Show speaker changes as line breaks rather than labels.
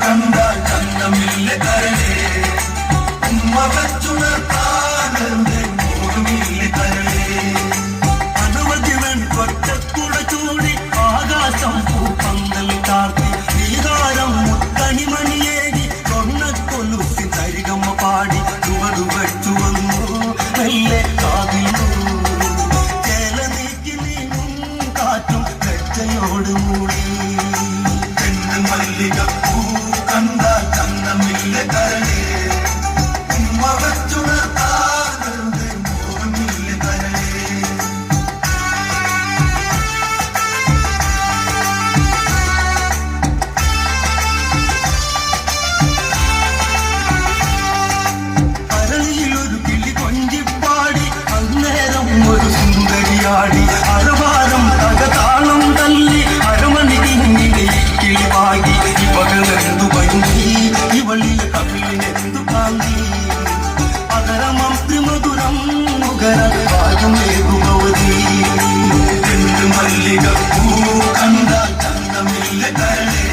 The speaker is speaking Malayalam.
കണ്ടാൽ ചന്തമില്ല കരളേ ഉമ്മ വച്ചുണർത്താനന്റെ മോഹമില്ല കരളേ അനുവദിവൻ കൊറ്റക്കുട ചൂടി ആകാശം പൂപ്പന്തൽ ചാർത്തി ശ്രീകാരം മുത്തണിമണിയേകി കൊന്നക്കൊലുസി തരികമ്മ പാടി ചുവടു വച്ചു വന്നു മെല്ലെ കാതിലു ചേല നീക്കി നീങ്ങും കാറ്റും കച്ചയോട് മൂടി മല്ലിക പൂ കണ്ടാൽ ചന്തമില്ല കരളേ ഉമ്മ വച്ചുണർത്താനന്റെ മോഹമില്ല കരളേ അരളിയിലൊരു കിളി കൊഞ്ചിപ്പാടി അന്നേരം ഒരു സുന്ദരിയാടി അരവാരം തകതാളം തല്ലി അരമണി കിളിവാകി ഇവകളെന്തു ഭംഗി ഇവളിൽ കവിളിനെന്തു കാന്തി അതരമന്ത്രി മധുരം മുഖരേകുമവതി മല്ലിക പൂ കണ്ടാൽ ചന്തമില്ല കരളേ